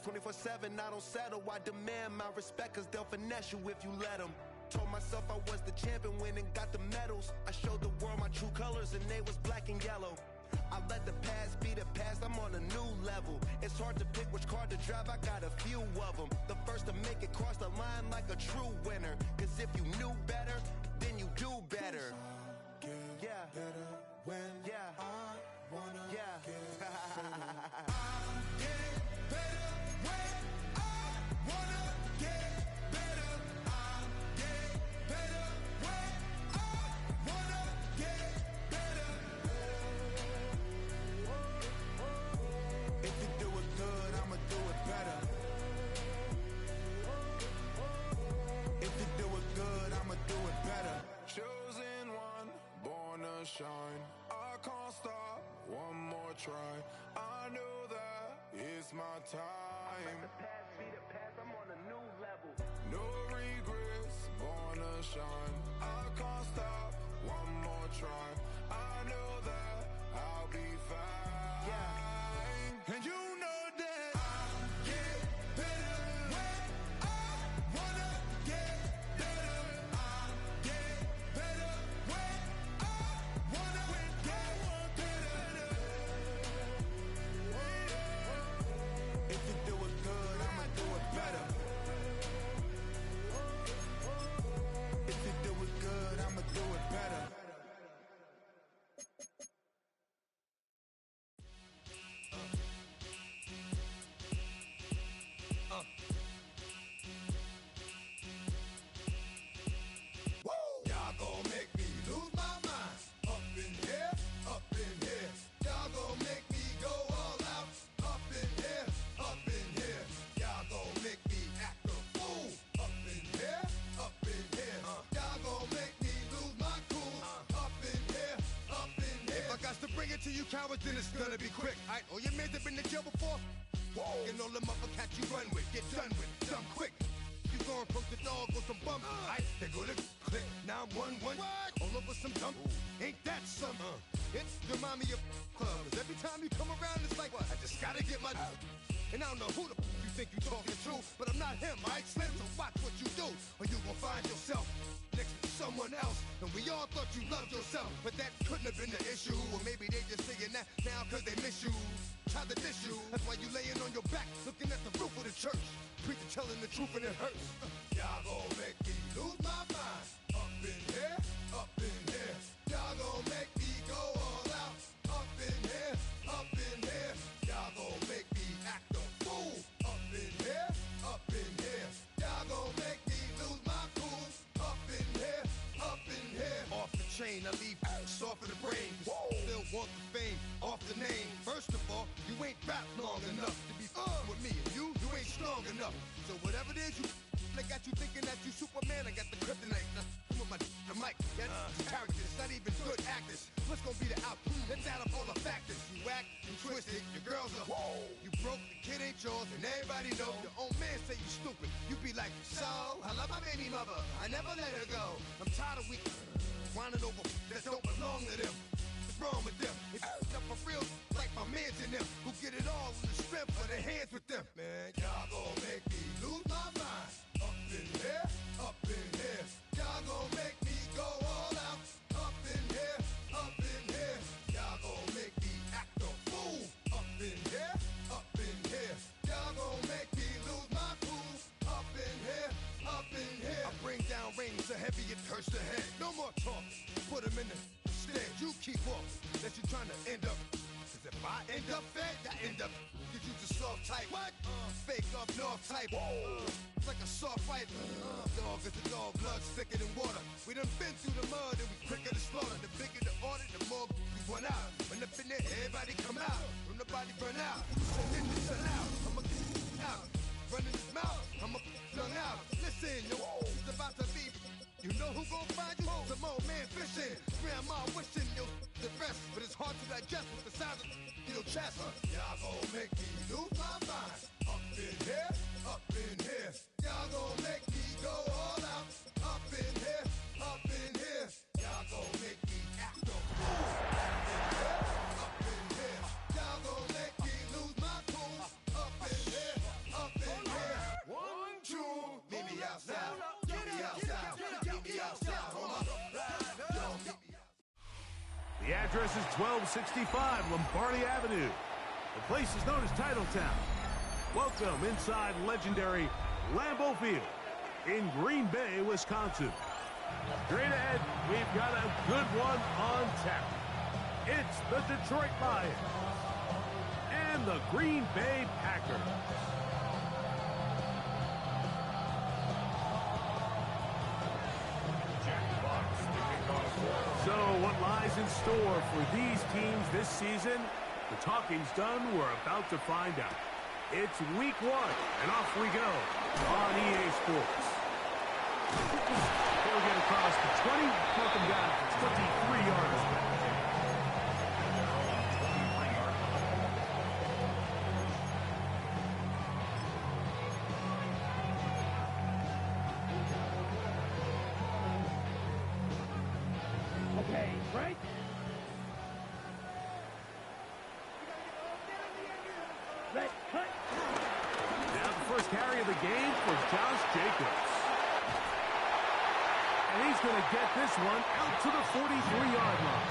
best 24/7, I don't settle. I demand my respect, cause they'll finesse you if you let them. Told myself I was the champion, went and got the medals. I showed the world my true colors and they was black and yellow. I let the past be the past, I'm on a new level. It's hard to pick which car to drive, I got a few of them. The first to make it cross the line like a true winner. Cause if you knew better, then you do better. Yeah. Better when I wanna get better. I get better when I wanna get better. I get better when I wanna get better. If you do it good, I'ma do it better. If you do it good, I'ma do it better. Chosen one, born to shine. I can't stop, one more try. I know that it's my time. Let the past be the past, I'm on a new level. No regrets, born to shine. I can't stop, one more try. I know that I'll be fine. Yeah. And you know that I get better when I wanna get better. I get better when I wanna get better. If you do it good, I'ma do it better. If you do it good, I'ma do it better. Y'all gon' make me lose my mind. Up in here, up in here. Y'all gon' make me go all out. Up in here, up in here. Y'all gon' make me act a fool. Up in here, up in here. Y'all gon' make me lose my cool. Up in here, up in here. If I got to bring it to you cowards, then it's gonna be quick. Oh, your mans have been to jail before? Whoa. And all them other cats you run with, get done with, done quick. You gon' approach the dog with some bumps. They go to click, 911. All over some dump. Ain't that something? It's the mommy of clubs. Every time you come around, it's like, what? I just gotta get my. And I don't know who the you think you talking to, but I'm not him, right? Slim, so watch what you do, or you gon' find yourself next to someone else. And we all thought you loved yourself, but that couldn't have been the issue. Or maybe they just saying that now cause they miss you. Try to diss you, that's why you laying on your back, looking at the roof of the church. Preacher telling the truth and it hurts. Y'all gon' make me lose my mind. Up in here, up in here. Y'all gon' make me go all out. Up in here, up in here. Y'all gon' make me act a fool. Up in here, up in here. Y'all gon' make me lose my cool. Up in here, up in here. Off the chain, I leave soft in the brain. Still want the fame, off the name. First of all, you ain't rap long enough to be with me. And you ain't strong enough. So whatever it is you I got you thinking that you Superman, I got the kryptonite. With my the mic, that's characters, not even good actors. What's gonna be the outcome? Let's add up all the factors. You whack, you twisted, your girls are you broke, the kid ain't yours, and everybody know. Your own man say you stupid. You be like, so, I love my baby mother, I never let her go. I'm tired of weak whining over that don't belong to them. What's wrong with them? It's up for real, like my mans in them, who get it all in the strength of their hands with them. Man, y'all gon' make me lose my mind. Up in here, up in here. Y'all gon' make me go all out. Up in here, up in here. Y'all gon' make me act a fool. Up in here, up in here. Y'all gon' make me lose my cool. Up in here, up in here. I bring down rain so heavy it hurts the head. No more talk, put him in the stead. You keep off, that you tryna end up. Cause if I end up fed, I end up. Cause you the soft type. What? Fake up north type. It's like a soft fight. Dog is a dog, blood thicker than water. We done been through the mud and we quicker to slaughter. The bigger the order, the more we run out. When up in there, everybody come out. When the body burn out, so then this out. I'ma get out. Running his mouth, I'ma flung out. Listen, yo, it's about to be. You know who gon' find you? Some old man fishing. Grandma wishing you the best, but it's hard to digest with the sound of your chest. Y'all gon' make me lose my mind. Up in here, up in here. Y'all gon' make me go all out. Up in here, up in here. Y'all gon' make me act a fool. Up in here, up in here. Y'all gon' make me lose my cool. Up in here, address is 1265 Lombardi Avenue. The place is known as Titletown. Welcome inside legendary Lambeau Field in Green Bay, Wisconsin. Straight ahead, we've got a good one on tap. It's the Detroit Lions and the Green Bay Packers. So what lies in store for these teams this season? The talking's done. We're about to find out. It's week 1, and off we go on EA Sports. They'll get across the 20, knock them down to 23 yards. Okay, right? Right, cut. Now the first carry of the game for Josh Jacobs. And he's going to get this one out to the 43-yard line.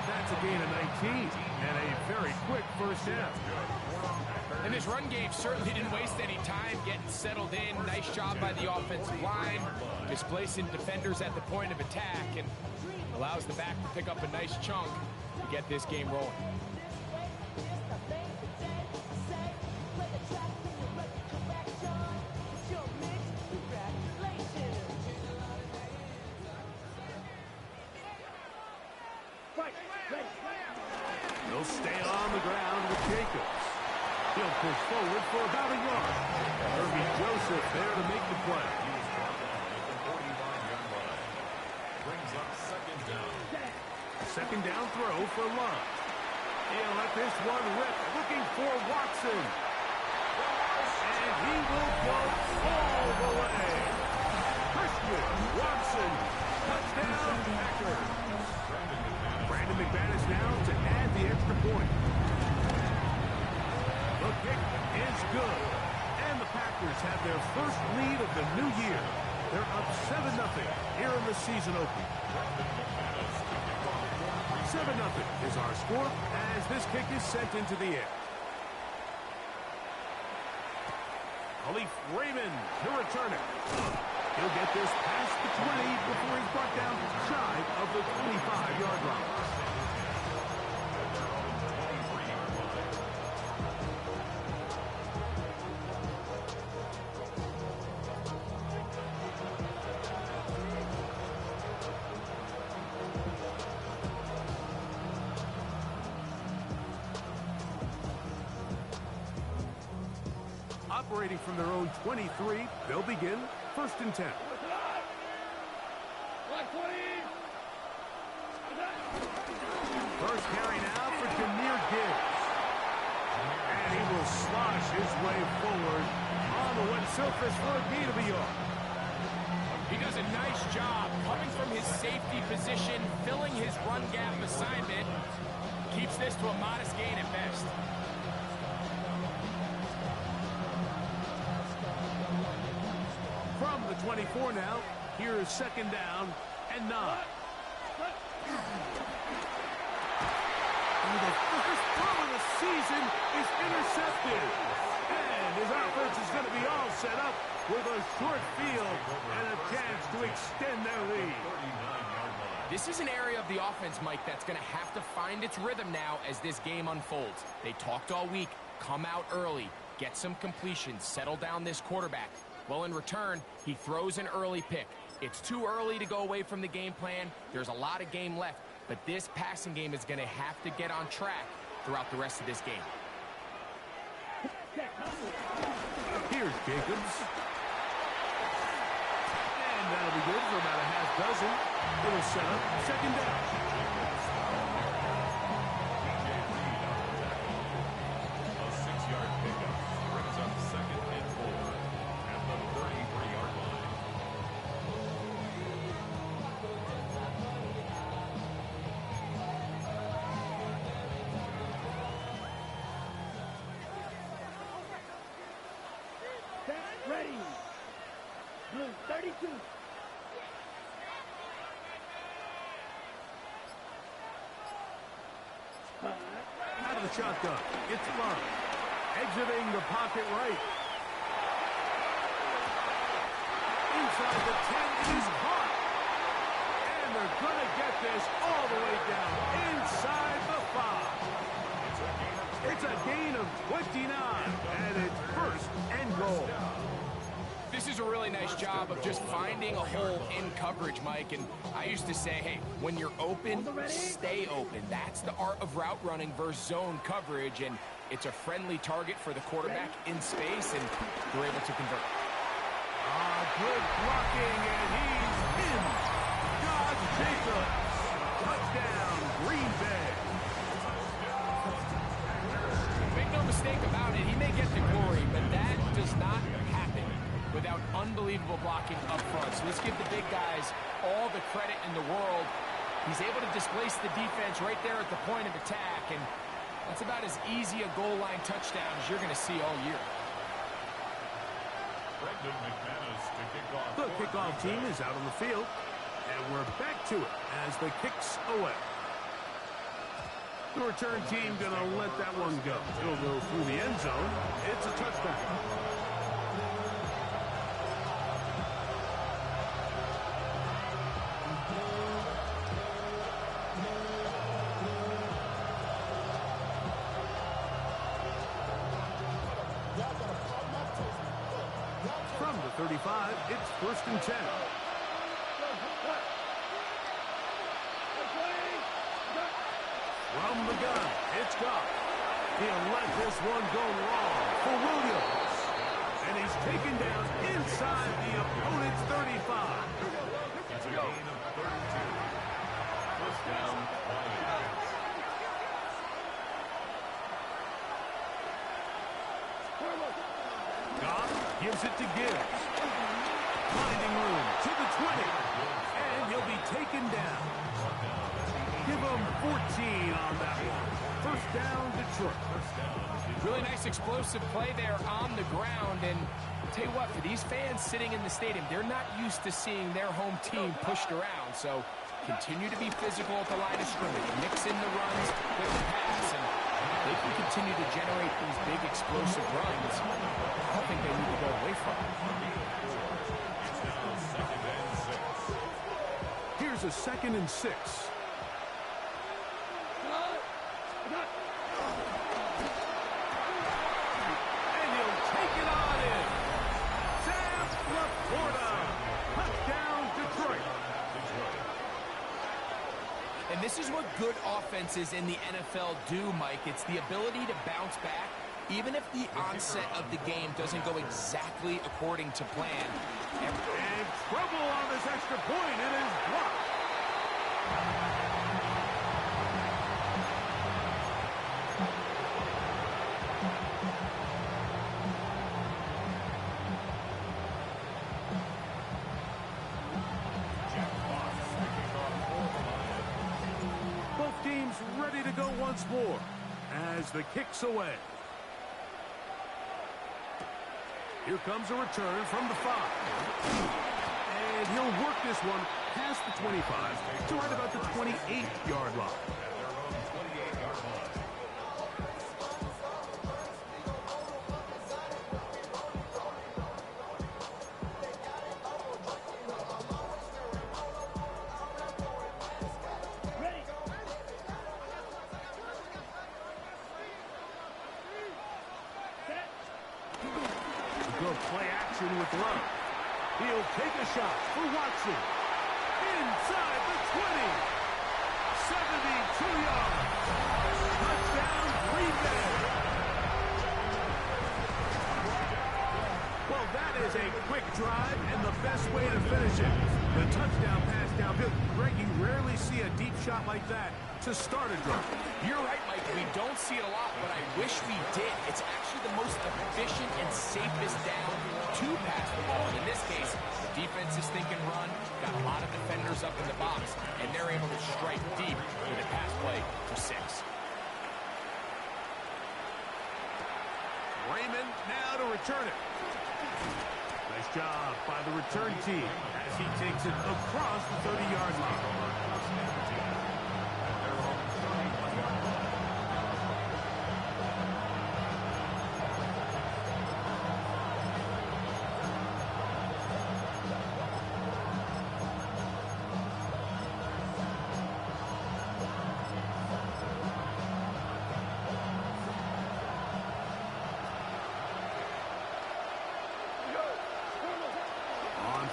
That's a gain of 19 and a very quick first down. And this run game certainly didn't waste any time getting settled in. Nice job by the offensive line, displacing defenders at the point of attack, and allows the back to pick up a nice chunk to get this game rolling. They'll stay on the ground with Jacobs. He'll push forward for about a yard. Herbie Joseph there to make the play. Second down throw for Love. He'll let this one rip, looking for Watson. And he will go all the way. Christian Watson, touchdown Packers. Brandon McManus now to add the extra point. The kick is good. And the Packers have their first lead of the new year. They're up 7-0 here in the season opener. 7-0 is our score as this kick is sent into the air. Khalif Raymond to return it. He'll get this past the 20 before he's brought down shy of the 25-yard line. Operating from their own 23, they'll begin 1st and 10. First carry now for Jahmyr Gibbs. And he will slosh his way forward on the wet surface for a gain of a yard. He does a nice job coming from his safety position, filling his run gap assignment. Keeps this to a modest gain at best. From the 24 now, here's 2nd down and 9. And the first throw of the season is intercepted. And his offense is going to be all set up with a short field and a chance to extend their lead. This is an area of the offense, Mike, that's going to have to find its rhythm now as this game unfolds. They talked all week, come out early, get some completions, settle down this quarterback. Well, in return, he throws an early pick. It's too early to go away from the game plan. There's a lot of game left, but this passing game is going to have to get on track throughout the rest of this game. Here's Jacobs. And that'll be good for about a half dozen. It'll set up 2nd down. A 6-yard pickup brings up 2nd and 4 at the 33-yard line. Set, ready. Blue 32. shotgun. It's Love. Exiting the pocket right. Inside the 10, it is caught. And they're going to get this all the way down inside the 5. It's a gain of 29, and it's first and goal. This is a really nice job of just finding a hole in coverage, Mike. And I used to say, hey, when you're open, stay open. That's the art of route running versus zone coverage. And it's a friendly target for the quarterback in space, and they're able to convert. Good blocking, and he's in. Josh Jacobs. Touchdown, Green Bay. Make no mistake about it, he may get the glory, but that does not happen without unbelievable blocking up front. So let's give the big guys all the credit in the world. He's able to displace the defense right there at the point of attack, and that's about as easy a goal line touchdown as you're going to see all year. The kickoff team is out on the field, and we're back to it as the kick's away. The return team going to let that one go. It'll go through the end zone. It's a touchdown. From the 35, it's first and 10. From the gun, it's Goff. He'll let this one go long for Williams. And he's taken down inside the opponent's 35. That's a gain of 32. First down, Lions. Goff gives it to Gibbs. Finding room to the 20. And he'll be taken down. Give him 14 on that one. First down, Detroit. Really nice explosive play there on the ground. And I'll tell you what, for these fans sitting in the stadium, they're not used to seeing their home team pushed around. So continue to be physical at the line of scrimmage. Mix in the runs with the pass. And they can continue to generate these big explosive runs. I don't think they need to go away from it. Here's a 2nd and 6. And this is what good offenses in the NFL do, Mike. It's the ability to bounce back, even if the onset of the game doesn't go exactly according to plan. And trouble on this extra point. It is blocked. Ready to go once more as the kick's away. Here comes a return from the 5. And he'll work this one past the 25 to right about the 28-yard line. Play action with Love. He'll take a shot for Watson. Inside the 20. 72 yards. Touchdown, Green Bay. Well, that is a quick drive and the best way to finish it. The touchdown pass downfield. Greg, you rarely see a deep shot like that to start a drive. You're right, Mike. We don't see it a lot, but I wish we did. It's actually the most efficient and safest down to pass the ball. And in this case, the defense is thinking run, got a lot of defenders up in the box, and they're able to strike deep with a pass play for 6. Raymond now to return it. Nice job by the return team as he takes it across the 30-yard line.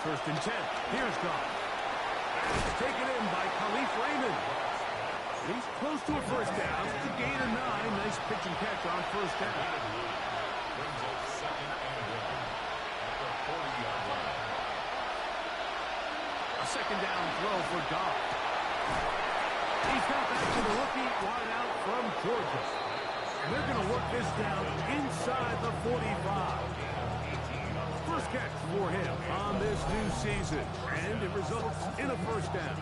First and 10. Here's Goff. It's taken in by Khalif Raymond. He's close to a first down. It's a gain of 9. Nice pitch and catch on first down. Brings up second and 1 at the 40-yard line. A second down throw for Goff. He's got back to the rookie wide out from Georgia. And they're going to work this down inside the 45. First catch for him on this new season. And it results in a first down.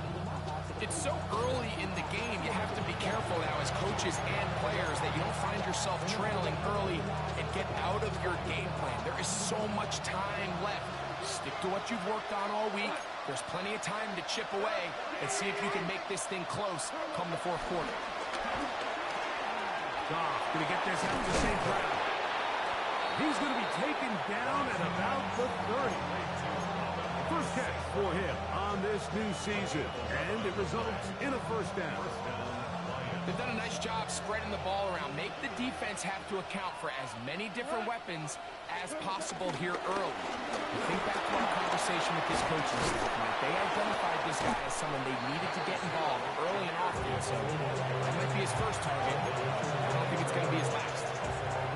It's so early in the game, you have to be careful now as coaches and players that you don't find yourself trailing early and get out of your game plan. There is so much time left. Stick to what you've worked on all week. There's plenty of time to chip away and see if you can make this thing close come the fourth quarter. Goff going to get this out to St. Brown. He's going to be taken down at about the 30. First catch for him on this new season, and it results in a first down. They've done a nice job spreading the ball around. Make the defense have to account for as many different weapons as possible here early. Think back to our conversation with this coaching staff, Mike. They identified this guy as someone they needed to get involved early and often, so that might be his first target. I don't think it's going to be his last.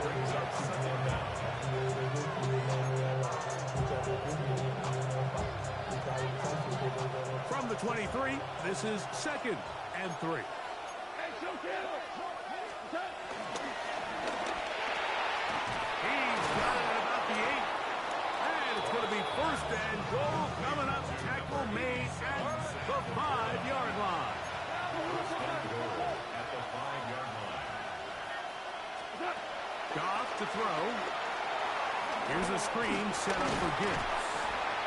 Brings up second down. From the 23, this is second and 3. He's got it at about the 8. And it's going to be first and goal coming up. Tackle made at the 5-yard line. First and goal at the 5-yard line. Goff to throw. Here's a screen set up for Gibbs.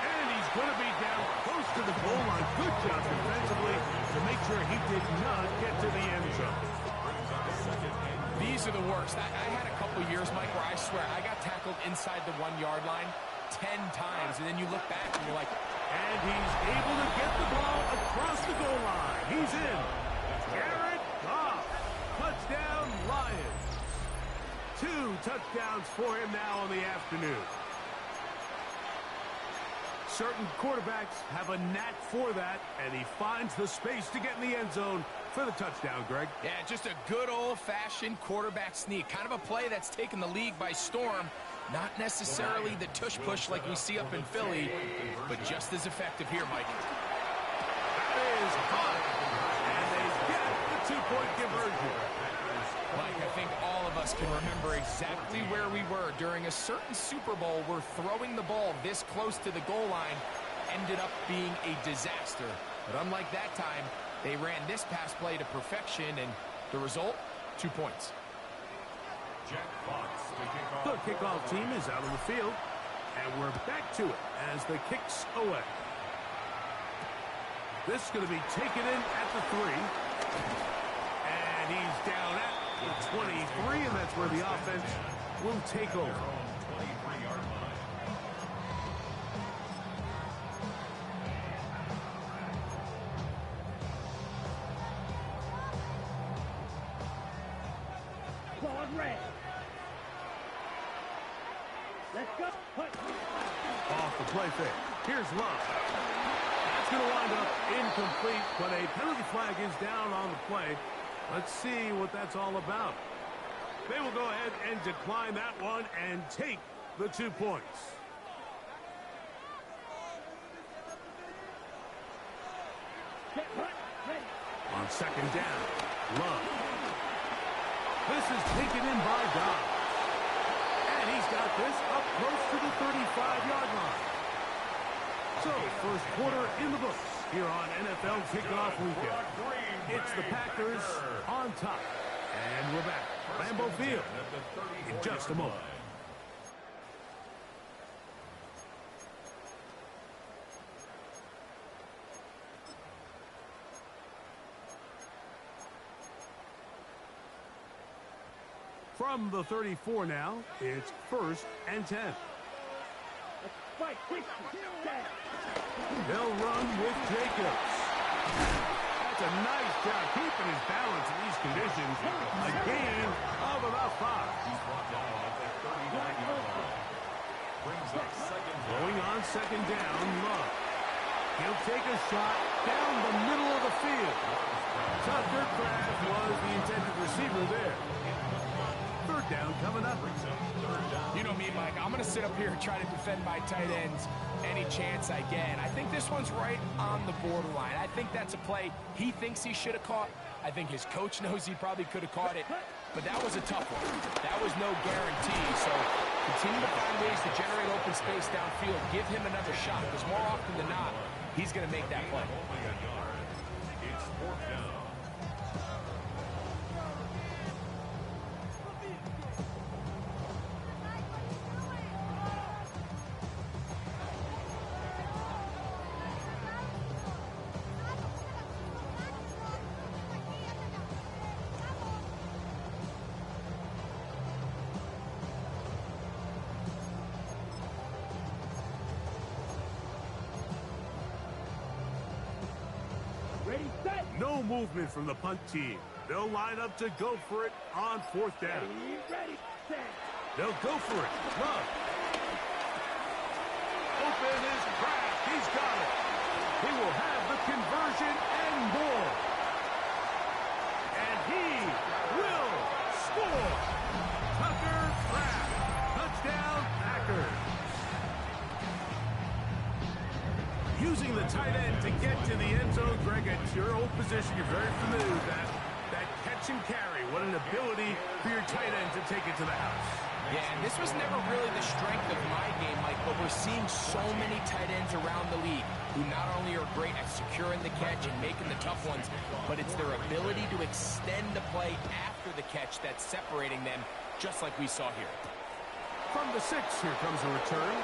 And he's going to be down close to the goal line. Good job defensively to make sure he did not get to the end zone. These are the worst. I had a couple years, Mike, where I swear I got tackled inside the 1-yard line 10 times, and then you look back and you're like, and he's able to get the ball across the goal line. He's in. Jared Goff. Touchdown, Lions. 2 touchdowns for him now on the afternoon. Certain quarterbacks have a knack for that, and he finds the space to get in the end zone for the touchdown, Greg. yeah, just a good old-fashioned quarterback sneak. Kind of a play that's taken the league by storm. Not necessarily the tush-push like we see up in Philly, but just as effective here, Mike. That is hot, and they get the 2-point conversion. Mike, I think all of us can remember exactly where we were during a certain Super Bowl where throwing the ball this close to the goal line ended up being a disaster. But unlike that time, they ran this pass play to perfection, and the result, 2 points. Jack Fox to kick off. The kickoff team is out on the field, and we're back to it as the kick's away. This is going to be taken in at the 3. And he's down at the 23, and that's where the offense will take over. 23-yard line. Ball red. Let's go. Put. Off the play fake. Here's Love. That's going to wind up incomplete, but a penalty flag is down on the play. Let's see what that's all about. They will go ahead and decline that one and take the 2 points. Get hot. Ready. On second down, Love. This is taken in by Goff. And he's got this up close to the 35-yard line. So, first quarter in the books here on NFL Kickoff Weekend. It's the Packers on top. And we're back. Lambeau Field in just a moment. From the 34 now, it's first and 10. Let's fight. Quick. Down. They'll run with Jacobs. That's a nice job keeping his balance in these conditions. A gain of about 5. He's brought down at the 39-yard line. Brings up second down. Going on second down, Love. He'll take a shot down the middle of the field. Tucker Craft was the intended receiver there. Third down coming up. You know me, Mike. I'm going to sit up here and try to defend my tight ends any chance I get. I think this one's right on the borderline. I think that's a play he thinks he should have caught. I think his coach knows he probably could have caught it. But that was a tough one. That was no guarantee. So continue to find ways to generate open space downfield. Give him another shot, because more often than not, he's going to make that play. Only a yard. It's fourth down. Ready, set. No movement from the punt team. They'll line up to go for it on fourth down. Ready, set. They'll go for it. Love. Open is Craft. He's got it. He will have the conversion and more. And he will score. Tucker Craft. Touchdown, Packers. Using the tight end to get to the end zone, Greg, at your old position, you're very familiar with that. That catch and carry, what an ability for your tight end to take it to the house. Yeah, and this was never really the strength of my game, Mike, but we're seeing so many tight ends around the league who not only are great at securing the catch and making the tough ones, but it's their ability to extend the play after the catch that's separating them, just like we saw here. From the 6, here comes a return.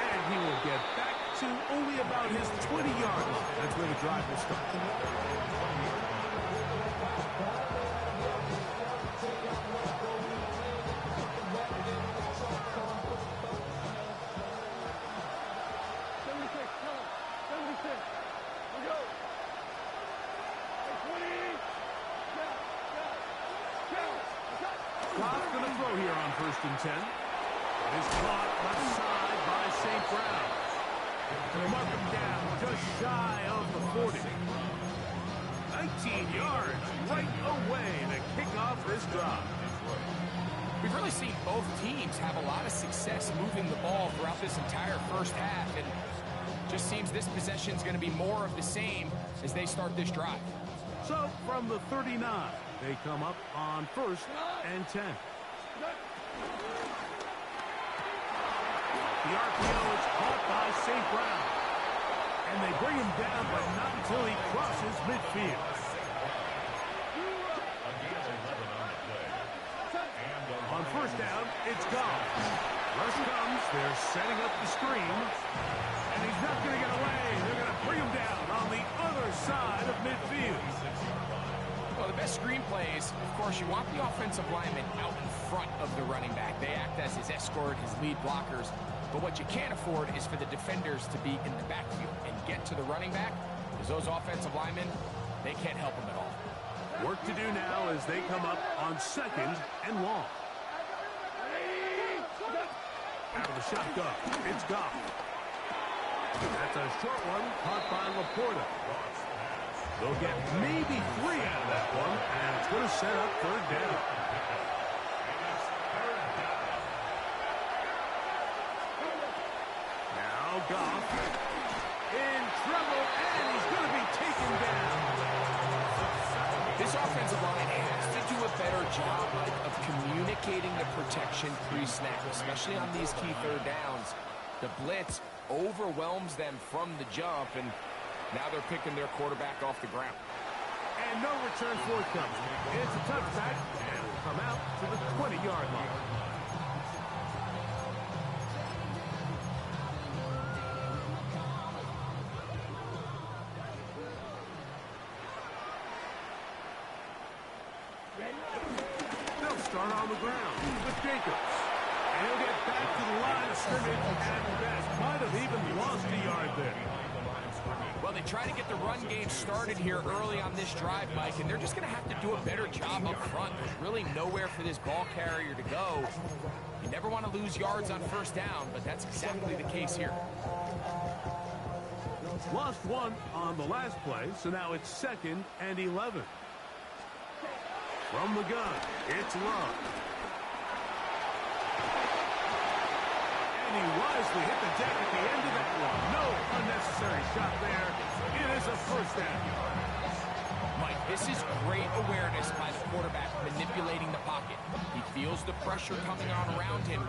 And he will get back to only about his 20-yard line. That's where the drive will start. Goff's going to throw here on 1st and 10. It is caught left side by St. Brown. Mark him down just shy of the 40. 19 yards right away to kick off this drive. We've really seen both teams have a lot of success moving the ball throughout this entire first half, and just seems this possession's going to be more of the same as they start this drive. So from the 39, they come up on 1st and 10. The RPO is caught by St. Brown. And they bring him down, but not until he crosses midfield. On 1st down, it's Goff. Rush comes, they're setting up the screen. And he's not going to get away. They're going to bring him down on the other side of midfield. Well, the best screenplays, of course, you want the offensive lineman out in front of the running back. They act as his escort, his lead blockers. But what you can't afford is for the defenders to be in the backfield and get to the running back, because those offensive linemen, they can't help him at all. Work to do now as they come up on 2nd and long. Out of the shotgun, it's Goff. That's a short one, caught by Laporta. They'll get maybe 3 out of that one, and it's going to set up 3rd down. Now Goff in trouble, and he's going to be taken down. This offensive line has to do a better job of communicating the protection pre-snap, especially on these key 3rd downs. The blitz overwhelms them from the jump, and now they're picking their quarterback off the ground. And no return forthcoming. It's a touchback, and will come out to the 20-yard line. They'll start on the ground with Jacobs. And he'll get back to the line of scrimmage at best. Might have even lost a yard there. Well, they they try to get the run game started here early on this drive, Mike, and they're just going to have to do a better job up front. There's really nowhere for this ball carrier to go. You never want to lose yards on first down, but that's exactly the case here. Lost one on the last play, so now it's 2nd and 11. From the gun, it's Love. And he wisely hit the deck at the end of that one. No unnecessary shot there. It is a first down. Mike, this is great awareness by the quarterback manipulating the pocket. He feels the pressure coming on around him,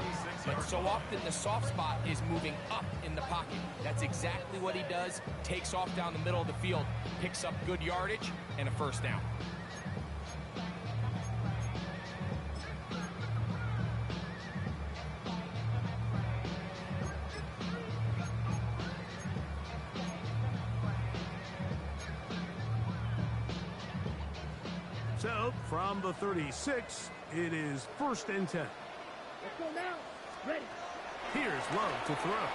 but so often the soft spot is moving up in the pocket. That's exactly what he does. Takes off down the middle of the field, picks up good yardage, and a first down. So, from the 36, it is 1st and 10. Let's go now. Ready. Here's Love to throw.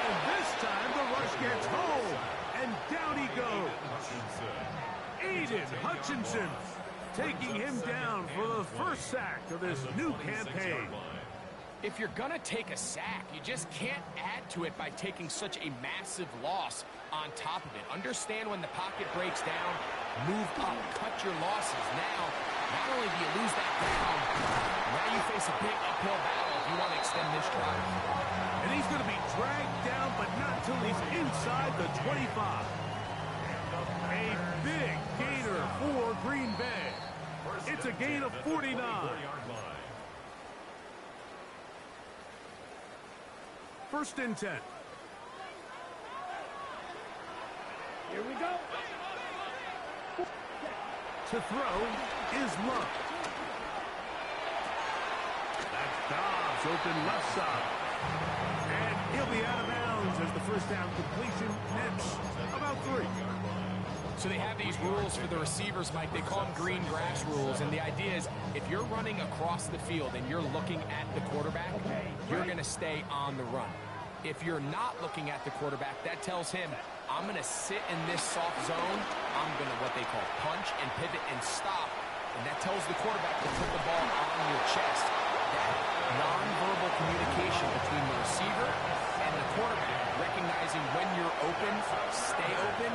And this time the rush gets home. And down he goes. Aiden Hutchinson taking him down for the first sack of this new campaign. If you're going to take a sack, you just can't add to it by taking such a massive loss on top of it. Understand when the pocket breaks down, move up, cut your losses. Now, not only do you lose that ground, now you face a big uphill battle if you want to extend this drive. And he's going to be dragged down, but not until he's inside the 25. A big gainer for Green Bay. It's a gain of 49. First and 10. Here we go. To throw is Love. That's Dobbs open left side. And he'll be out of bounds as the first down completion nets about 3. So they have these rules for the receivers, Mike. They call them green grass rules. And the idea is if you're running across the field and you're looking at the quarterback, you're going to stay on the run. If you're not looking at the quarterback, that tells him, I'm going to sit in this soft zone. I'm going to what they call punch and pivot and stop. And that tells the quarterback to put the ball on your chest. That nonverbal communication between the receiver and the quarterback, recognizing when you're open, stay open,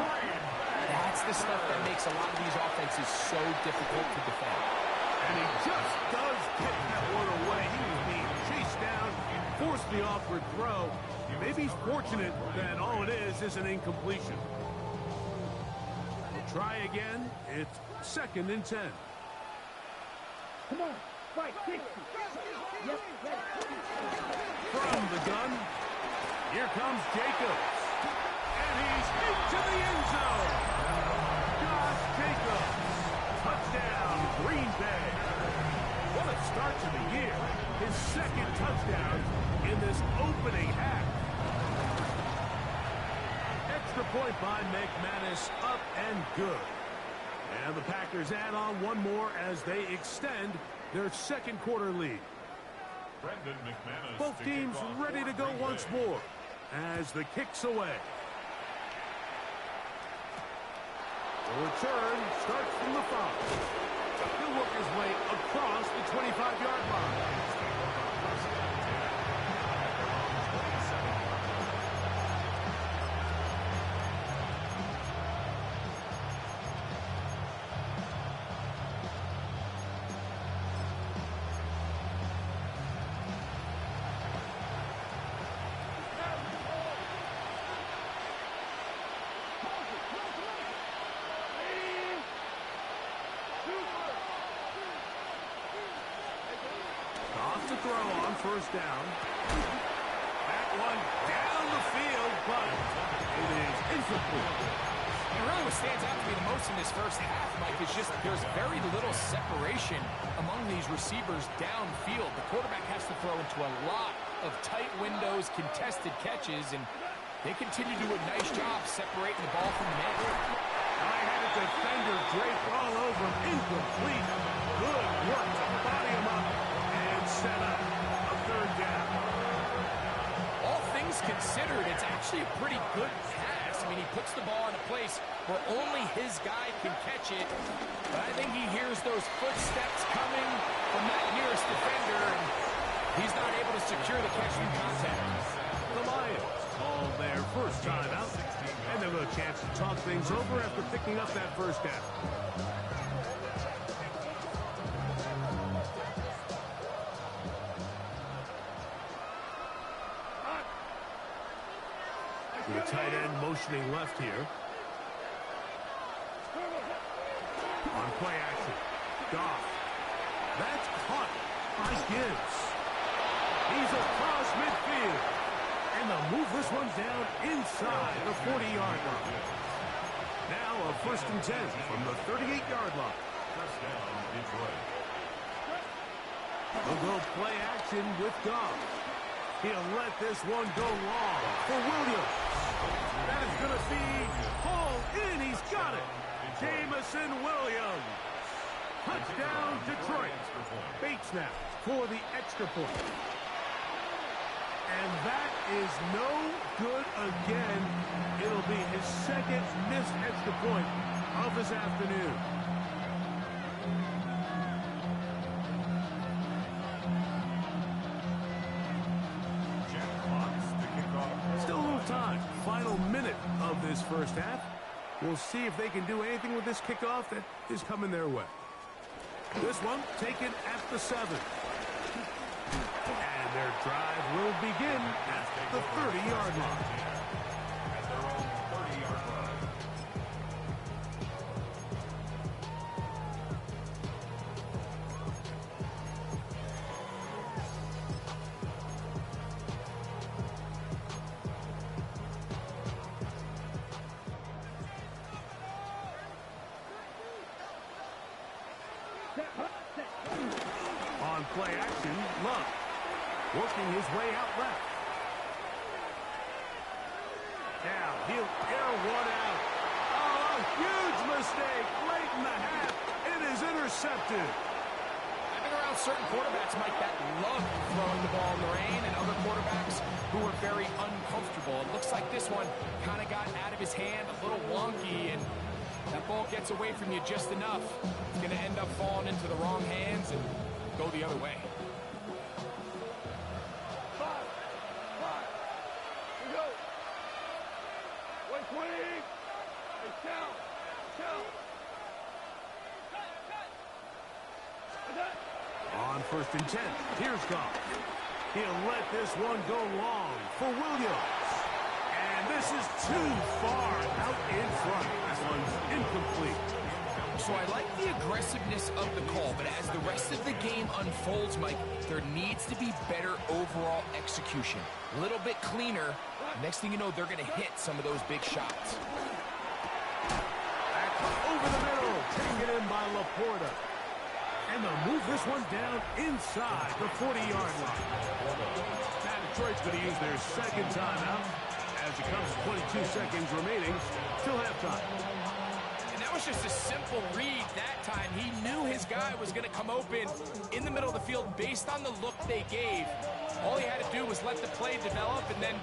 that's the stuff that makes a lot of these offenses so difficult to defend. And he just does get that one away. He was being chased down, forced the awkward throw. Maybe he's fortunate that all it is an incompletion. We'll try again. It's 2nd and 10. Come on. Fight. 60. Yep. Ready. From the gun, here comes Jacobs. And he's into the end zone. Josh Jacobs. Touchdown, Green Bay. What a start to the year. His 2nd touchdown in this opening half. Extra point by McManus, up and good. And the Packers add on one more as they extend their 2nd quarter lead. Both teams ready to go once more as the kick's away. The return starts from the 5. He'll work his way across the 25-yard line. To throw on first down. That one down the field, but it is incomplete. And really what stands out to me the most in this first half, Mike, is just there's very little separation among these receivers downfield. The quarterback has to throw into a lot of tight windows, contested catches, and they continue to do a nice job separating the ball from the man. I had a defender drape all over him. Incomplete. Good work to body him up. Set up a 3rd down. All things considered, it's actually a pretty good pass. mean, he puts the ball in a place where only his guy can catch it. But I think he hears those footsteps coming from that nearest defender, and he's not able to secure the catch from contact. The Lions call their first timeout, and they'll have a chance to talk things over after picking up that first down. The tight end motioning left here. On play action. Goff. That's caught by Gibbs. He's across midfield. And they'll move this one down inside the 40-yard line. Now a 1st and 10 from the 38-yard line. Touchdown, Detroit. They'll go play action with Goff. He'll let this one go long for Williams. That is going to be hauled in. He's got it. Jamison Williams. Touchdown, Detroit. Bates now for the extra point. And that is no good again. It'll be his second missed extra point of this afternoon. Still a little time. Final minute of this first half. We'll see if they can do anything with this kickoff that is coming their way. This one taken at the 7. And their drive will begin at the 30-yard line. At their own 30-yard line. On play action, Love working his way out left. Now he'll air one out. Oh, a huge mistake late in the half. It is intercepted. I've been around certain quarterbacks, Mike, that love throwing the ball in the rain, and other quarterbacks who are very uncomfortable. It looks like this one kind of got out of his hand, a little wonky, and that ball gets away from you just enough. It's going to end up falling into the wrong hands and go the other way. On 1st and 10, here's Goff. He'll let this one go long for Williams. And this is too far out in front. This one's incomplete. So I like the aggressiveness of the call, but as the rest of the game unfolds, Mike, there needs to be better overall execution. A little bit cleaner. Next thing you know, they're going to hit some of those big shots. Over the middle, taken in by Laporta. And they'll move this one down inside the 40-yard line. Now Detroit's going to use their second timeout as it comes to 22 seconds remaining till halftime. And that was just a simple read that time. He knew his guy was going to come open in the middle of the field based on the look they gave. All he had to do was let the play develop and then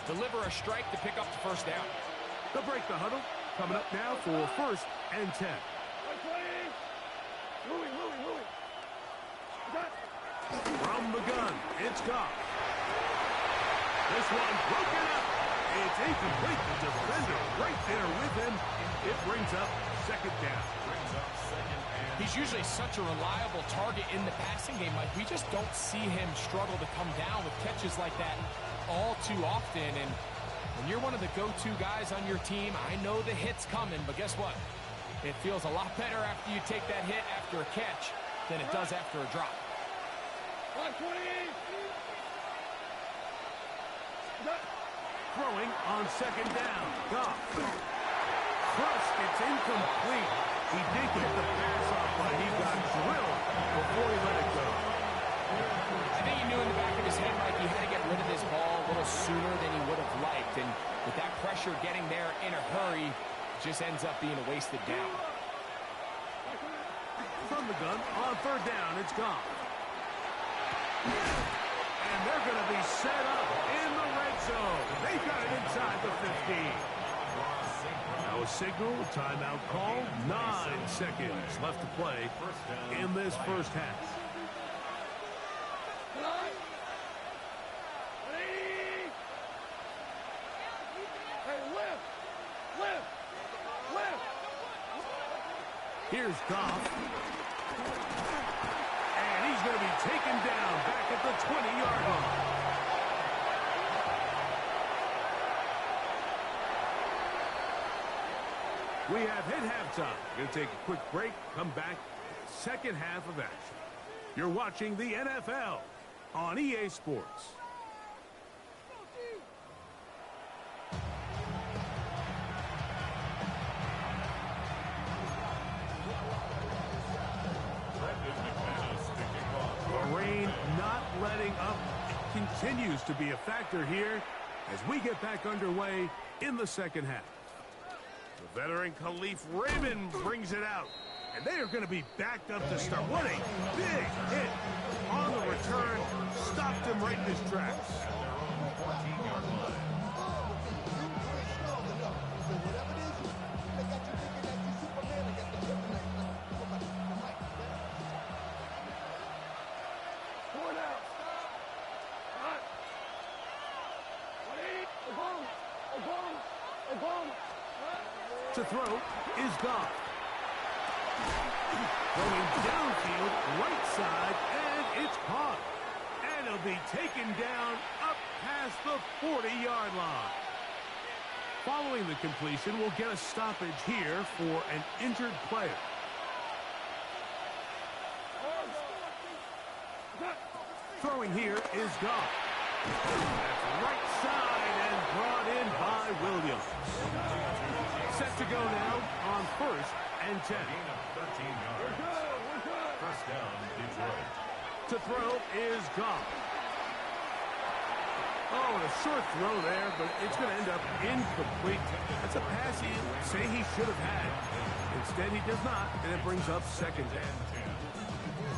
deliver a strike to pick up the first down. They'll break the huddle. Coming up now for 1st and 10. From the gun, it's Goff. This one broken up. It's incomplete. The defender right there with him. It brings up 2nd down. He's usually such a reliable target in the passing game. Like, we just don't see him struggle to come down with catches like that all too often. And when you're one of the go-to guys on your team, I know the hit's coming, but guess what? It feels a lot better after you take that hit after a catch than it does after a drop. Throwing on 2nd down. Goff. Crushed. It's incomplete. He did get the pass off, but he got drilled before he let it go. I think he knew in the back of his head, Mike, he had to get rid of this ball a little sooner than he would have liked. And with that pressure getting there in a hurry, it just ends up being a wasted down. From the gun, on 3rd down, it's Goff. And they're going to be set up in the red zone. They've got it inside the 15. No signal, timeout call. 9 seconds left to play in this first half. Here's Goff. And he's going to be taken down back at the 20-yard line. We have hit halftime. Going to take a quick break, come back, second half of action. You're watching the NFL on EA Sports. The rain not letting up continues to be a factor here as we get back underway in the second half. The veteran Khalif Raymond brings it out, and they are going to be backed up to start. What a big hit on the return. Stopped him right in his tracks. To throw is Goff. Going downfield, right side, and it's caught. And he'll be taken down up past the 40-yard line. Following the completion, we'll get a stoppage here for an injured player. Throwing here is Goff. That's right side and brought in by Williams. Set to go now on 1st and 10. 13 yards. First down, Detroit. To throw is Goff. Oh, and a short throw there, but it's going to end up incomplete. That's a pass he say he should have had. Instead, he does not, and it brings up second down.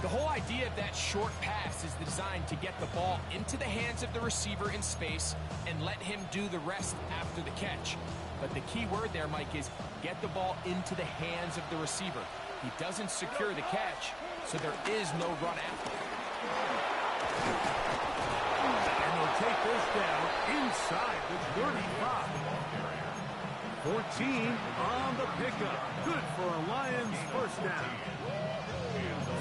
The whole idea of that short pass is designed to get the ball into the hands of the receiver in space and let him do the rest after the catch. But the key word there, Mike, is get the ball into the hands of the receiver. He doesn't secure the catch, so there is no run after. And they'll take this down inside the 35. 14 on the pickup. Good for a Lions first down.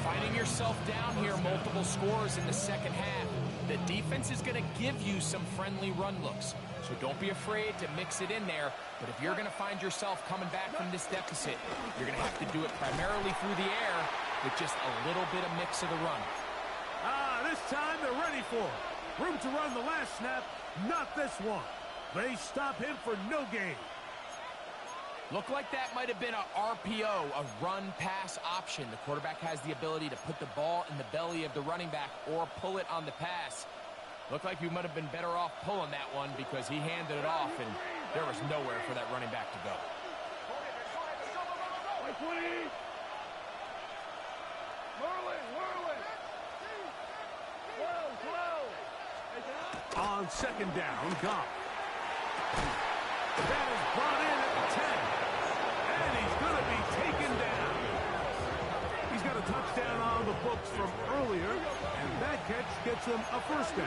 Finding yourself down here, multiple scores in the second half. The defense is going to give you some friendly run looks. So don't be afraid to mix it in there. But if you're going to find yourself coming back from this deficit, you're going to have to do it primarily through the air with just a little bit of mix of the run. This time they're ready for it. Room to run the last snap, not this one. They stop him for no gain. Looked like that might have been a RPO, a run-pass option. The quarterback has the ability to put the ball in the belly of the running back or pull it on the pass. Looked like you might have been better off pulling that one because he handed it off, and there was nowhere for that running back to go. On second down, Goff. That is brought in at the 10. And he's going to be taken down. He's got a touchdown on the books from earlier, and that catch gets him a first down.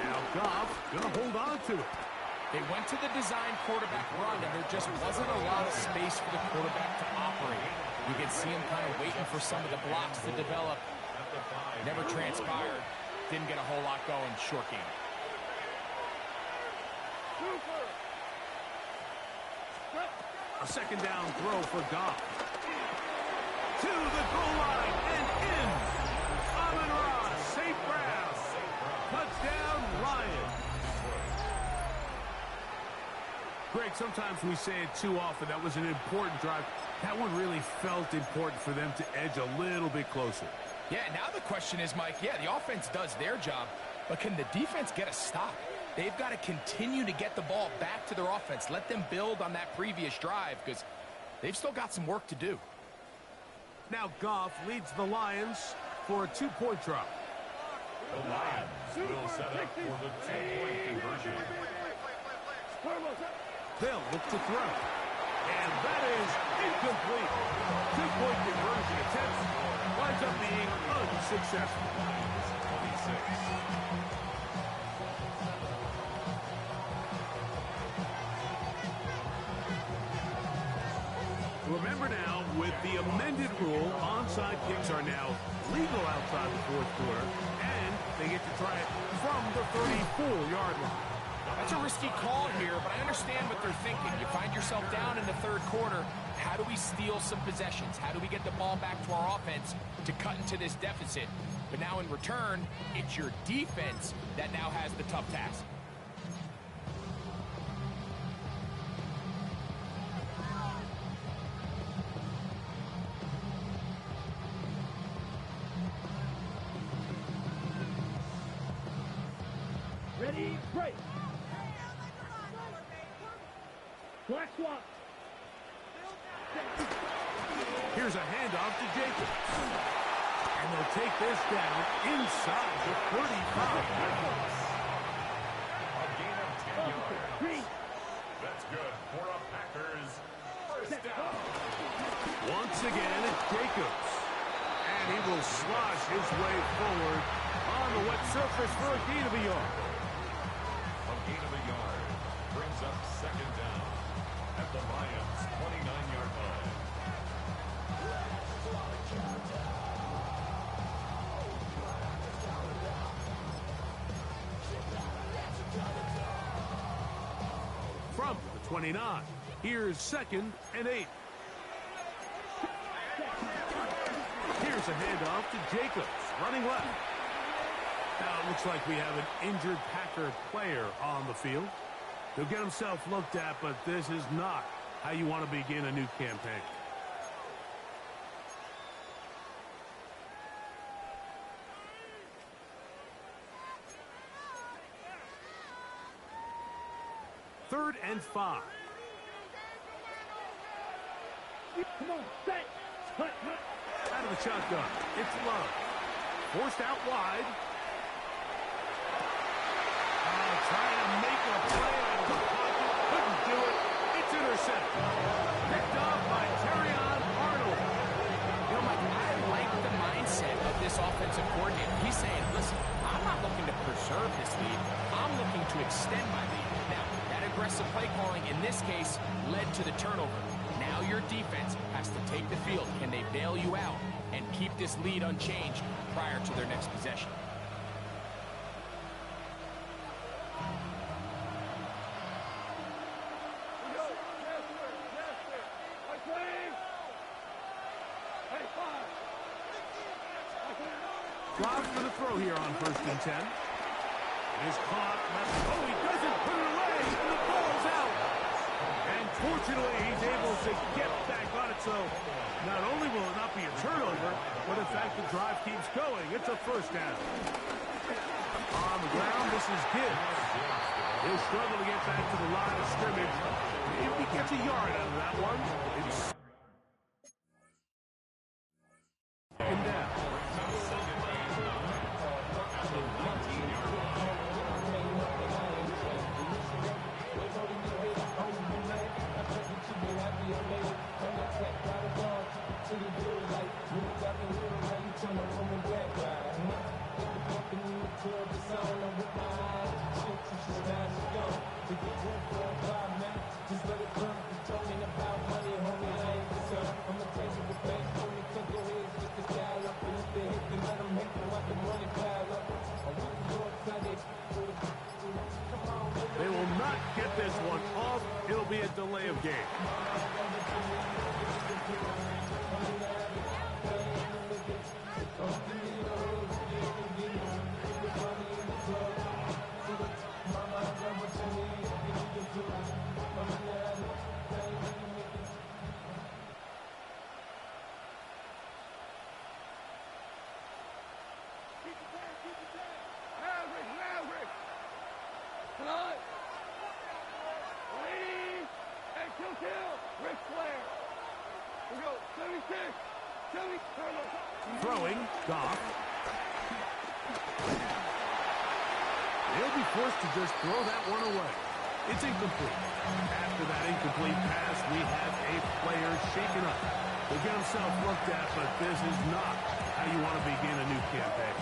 Now Goff going to hold on to it. They went to the design quarterback run, and there just wasn't a lot of space for the quarterback to operate. You can see him kind of waiting for some of the blocks to develop. Never transpired. Didn't get a whole lot going. Short game. A second down throw for Goff. To the goal line and in. Amon-Ra, St. Brown. Touchdown, Lions. Greg, sometimes we say it too often. That was an important drive. That one really felt important for them to edge a little bit closer. Yeah, now the question is, Mike, yeah, the offense does their job, but can the defense get a stop? They've got to continue to get the ball back to their offense. Let them build on that previous drive because they've still got some work to do. Now Goff leads the Lions for a 2-point drop. The Lions will set up for the two-point conversion. They'll look to throw. And that is incomplete. Two-point conversion attempt winds up being unsuccessful. 26. Remember now, with the amended rule, onside kicks are now legal outside the fourth quarter, and they get to try it from the 34-yard line. That's a risky call here, but I understand what they're thinking. You find yourself down in the third quarter. How do we steal some possessions? How do we get the ball back to our offense to cut into this deficit? But now in return, it's your defense that now has the tough task. Ready, break. Black swap. Here's a handoff to Jacobs. And they'll take this down inside the 35. A gain of 10 yards. That's good for a Packers first down. Once again, it's Jacobs. And he will slosh his way forward on the wet surface for a gain of a yard. A gain of a yard brings up second down at the Lions' 29-yard line. From the 29, here's 2nd and 8. Here's a handoff to Jacobs, running left. Now it looks like we have an injured Packer player on the field. He'll get himself looked at, but this is not how you want to begin a new campaign. Third and 5. Come on, set. Hut, hut. Out of the shotgun. It's Love. Forced out wide. Trying to make a play out of the pocket. Couldn't do it. It's intercepted. Picked off by Terrion Arnold. You know, Mike, I like the mindset of this offensive coordinator. He's saying, listen, I'm not looking to preserve this lead. I'm looking to extend my lead. Now, that aggressive play calling in this case led to the turnover. Now your defense has to take the field. Can they bail you out and keep this lead unchanged prior to their next possession? Crumz for the throw here on 1st and 10. It is caught. Oh, he doesn't put it away. And the ball's out. And fortunately, he's able to get back on it. So not only will it not be a turnover, but in fact, the drive keeps going. It's a first down. On the ground, this is Gibbs. He'll struggle to get back to the line of scrimmage. If he gets a yard out of that one, it's second down. They will not get this one off. It'll be a delay of game. Ric Flair. We go, 76. He'll be forced to just throw that one away. It's incomplete. After that incomplete pass, we have a player shaken up. He'll get himself looked at, but this is not how you want to begin a new campaign.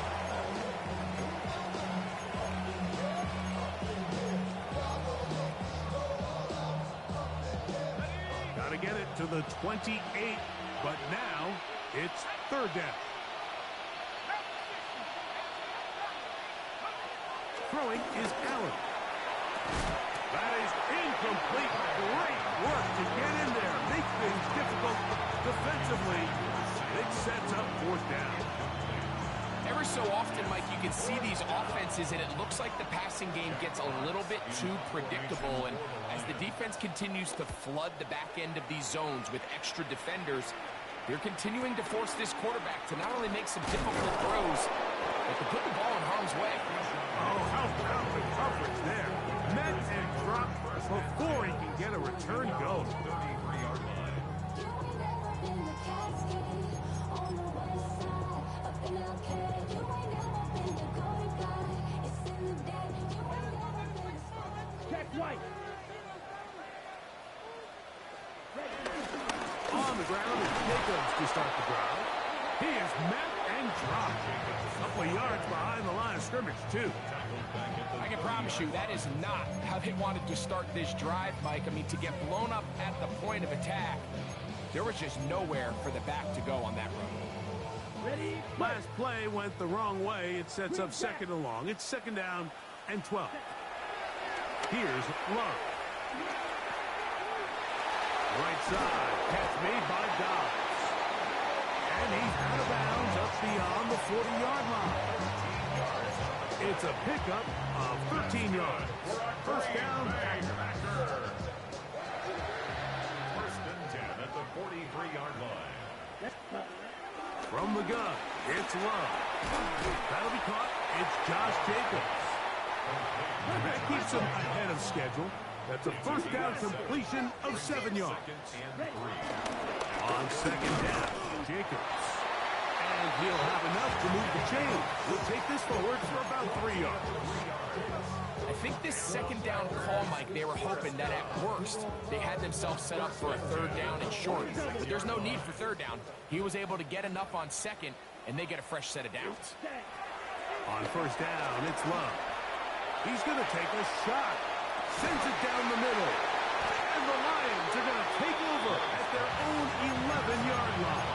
Got to get it to the 28, but now it's third down. Throwing is Allen. That is incomplete. Great work to get in there. Make things difficult defensively. It sets up fourth down. Every so often, Mike, you can see these offenses, and it looks like the passing game gets a little bit too predictable. And as the defense continues to flood the back end of these zones with extra defenders, they're continuing to force this quarterback to not only make some difficult throws, but to put the ball in harm's way. Oh, how about the coverage there? Met and dropped before he can get a return go. 33-yard line. Check right. On the ground is Jacobs to start the drive. He is met and dropped. A couple of yards behind the line of scrimmage, too. I can promise you that is not how they wanted to start this drive, Mike. I mean, to get blown up at the point of attack, there was just nowhere for the back to go on that run. Ready? Last play went the wrong way. It sets up second and long. It's second down and 12. Here's Love. Right side. Catch made by Dobbs. And he's out of bounds up beyond the 40-yard line. It's a pickup of 13 yards. First down. First and 10 at the 43-yard line. From the gun, it's Love. That'll be caught. It's Josh Jacobs. That keeps him ahead of schedule. That's a first down completion of 7 yards. On second down, Jacobs. And he'll have enough to move the chain. He'll take this forward for about 3 yards. I think this second down call, Mike, they were hoping that at worst they had themselves set up for a third down and short. But there's no need for third down. He was able to get enough on second, and they get a fresh set of downs. On first down, it's Love. He's going to take a shot. Sends it down the middle. And the Lions are going to take over at their own 11-yard line.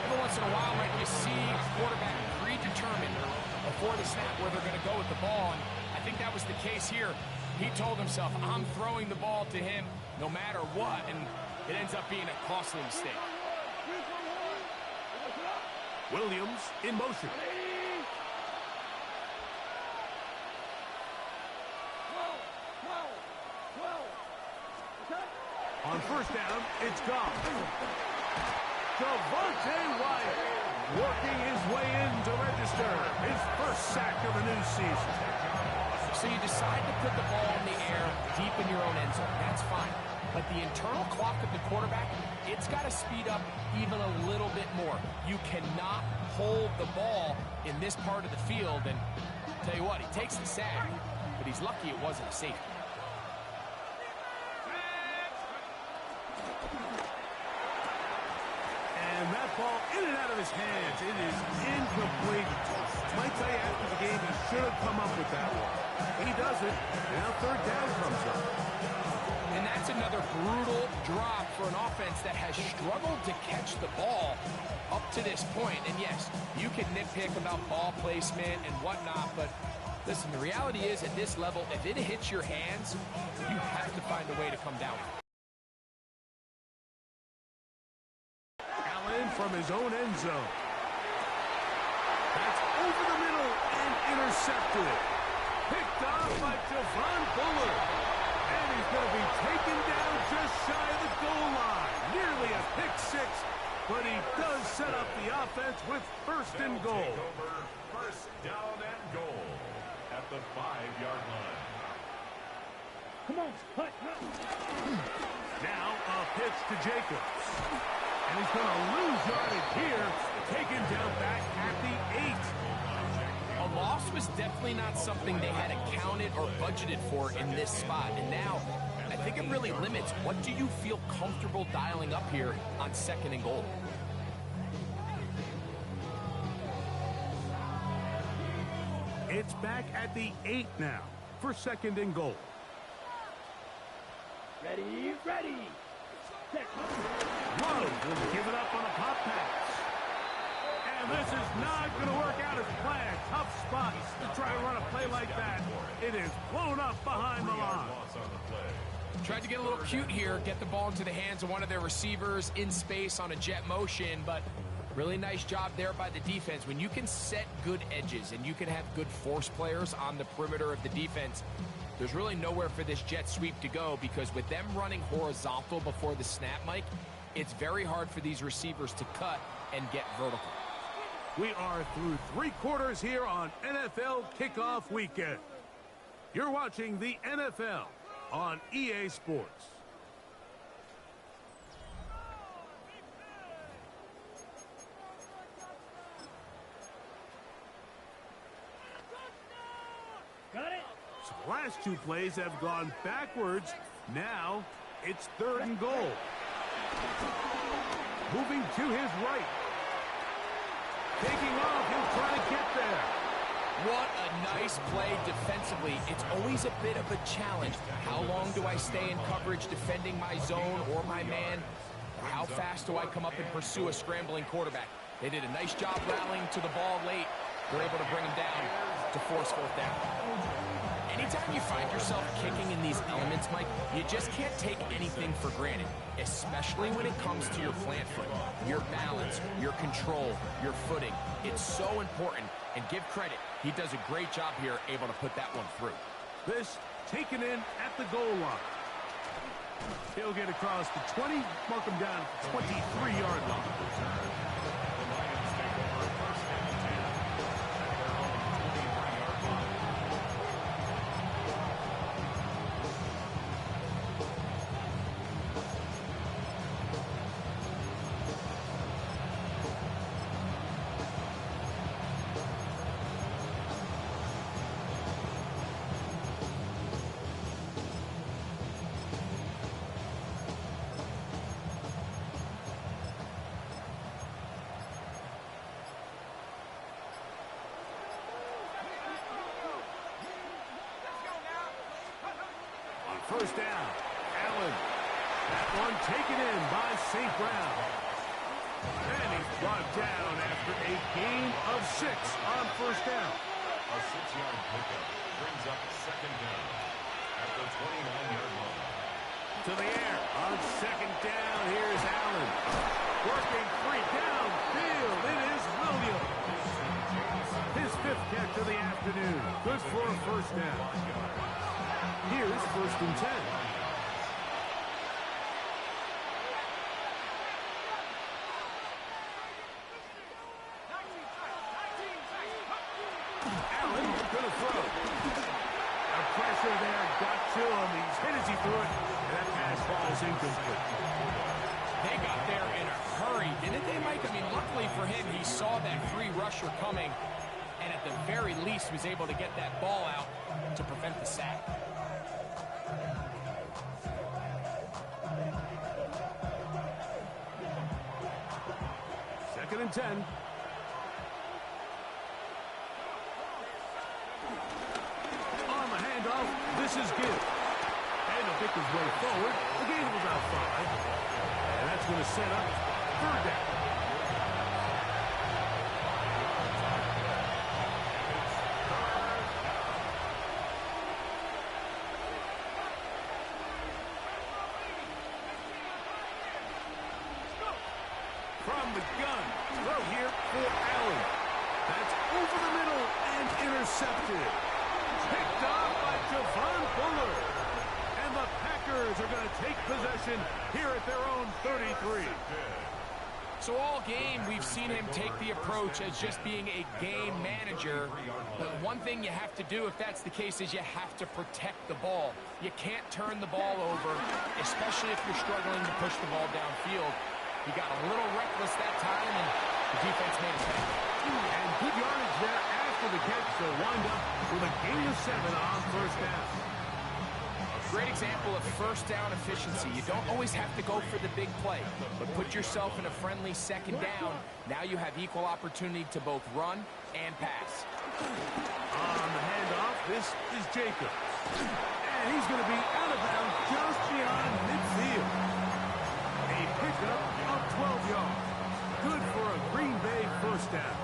Every once in a while, Mike, you see a quarterback predetermined before the snap where they're going to go with the ball. And I think that was the case here. He told himself, I'm throwing the ball to him no matter what. And it ends up being a costly mistake. Williams in motion. On first down, it's gone. Devontae Wyatt working his way in to register his first sack of the new season. So you decide to put the ball in the air deep in your own end zone. That's fine. But the internal clock of the quarterback, it's got to speed up even a little bit more. You cannot hold the ball in this part of the field. And tell you what, he takes the sack, but he's lucky it wasn't a safety. And that ball in and out of his hands. It is incomplete. Might tell you after the game he should have come up with that one. He doesn't. Now third down comes up. And that's another brutal drop for an offense that has struggled to catch the ball up to this point. And yes, you can nitpick about ball placement and whatnot, but listen, the reality is at this level, if it hits your hands, you have to find a way to come down. Allen from his own end zone. That's over the middle and intercepted. Picked off by Javon Bullard. And he's going to be taken down just shy of the goal line. Nearly a pick six, but he does set up the offense with first and goal. First down and goal at the 5-yard line. Come on, hut. Now a pitch to Jacobs. And he's going to lose yardage here. Taken down back at the 8. A loss was definitely definitely not something they had accounted or budgeted for in this spot. And now, I think it really limits what do you feel comfortable dialing up here on 2nd and goal. It's back at the 8 now for 2nd and goal. Ready, ready. Set. Crumz will give it up on a pop pass. And this is not going to work out as planned. Tough spot to try to run a play like that. It is blown up behind the line. Tried to get a little cute here, get the ball into the hands of one of their receivers in space on a jet motion, but really nice job there by the defense. When you can set good edges and you can have good force players on the perimeter of the defense, there's really nowhere for this jet sweep to go, because with them running horizontal before the snap, Mike, it's very hard for these receivers to cut and get vertical. We are through 3 quarters here on NFL Kickoff Weekend. You're watching the NFL on EA Sports. Got it. So the last 2 plays have gone backwards. Now it's 3rd and goal. Moving to his right. Taking off, he'll try to get there. What a nice play defensively. It's always a bit of a challenge. How long do I stay in coverage defending my zone or my man? Or how fast do I come up and pursue a scrambling quarterback? They did a nice job rallying to the ball late. They're able to bring him down to force 4th down. Anytime you find yourself kicking in these elements, Mike, you just can't take anything for granted, especially when it comes to your plant foot, your balance, your control, your footing. It's so important, and give credit. He does a great job here, able to put that one through. This taken in at the goal line. He'll get across the 20, mark him down at the 23-yard line. First down, Allen. That one taken in by St. Brown. And he's brought down after a gain of 6 on first down. A 6-yard pickup brings up 2nd down at the 29-yard line. To the air on 2nd down. Here's Allen. Working free downfield. It is Williams. His 5th catch of the afternoon. Good for a first down. Here's 1st and 10. Allen gonna throw. The pressure there got to him. He's hit as he threw it, and that pass falls incomplete. They got there in a hurry, didn't they, Mike? I mean, luckily for him, he saw that free rusher coming, and at the very least was able to get that ball out to prevent the sack. Second and 10. On the handoff, this is Gibb. And to pick his way forward, the gain of about 5. And that's going to set up 3rd down. From the gun, throw here for Allen. That's over the middle and intercepted. Picked off by Javon Fuller. And the Packers are going to take possession here at their own 33. So all game, we've seen him take the approach as just being a game manager. But one thing you have to do, if that's the case, is you have to protect the ball. You can't turn the ball over, especially if you're struggling to push the ball downfield. He got a little reckless that time, and the defense made a tackle. And good yardage there after the catch. So wind up with with a gain of 7 on first down. Great example of first down efficiency. You don't always have to go for the big play, but put yourself in a friendly second down. Now you have equal opportunity to both run and pass. On the handoff, this is Jacobs. And he's going to be out of bounds just beyond midfield. A pickup of 12 yards. Good for a Green Bay first down.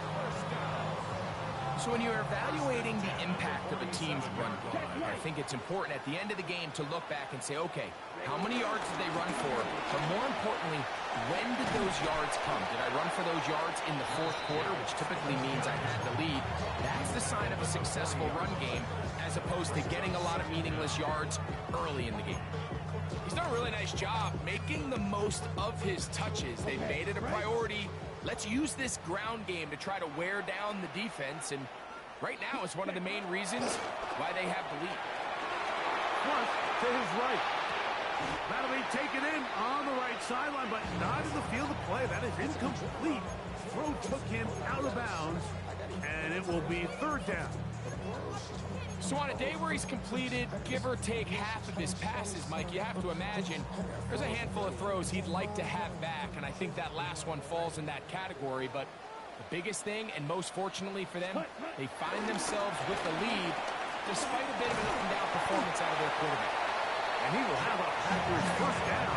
So when you're evaluating the impact of a team's run game, I think it's important at the end of the game to look back and say, okay, how many yards did they run for? But more importantly, when did those yards come? Did I run for those yards in the fourth quarter, which typically means I had the lead? That's the sign of a successful run game, as opposed to getting a lot of meaningless yards early in the game. He's done a really nice job making the most of his touches. They've made it a priority. Let's use this ground game to try to wear down the defense, and right now it's one of the main reasons why they have the lead. Plus, to his right. That'll be taken in on the right sideline, but not in the field of play. That is incomplete. Throw took him out of bounds, and it will be third down. So on a day where he's completed, give or take half of his passes, Mike, you have to imagine there's a handful of throws he'd like to have back, and I think that last one falls in that category. But the biggest thing, and most fortunately for them, they find themselves with the lead despite a bit of an up-and-down performance out of their quarterback. And he will have a Packers first down.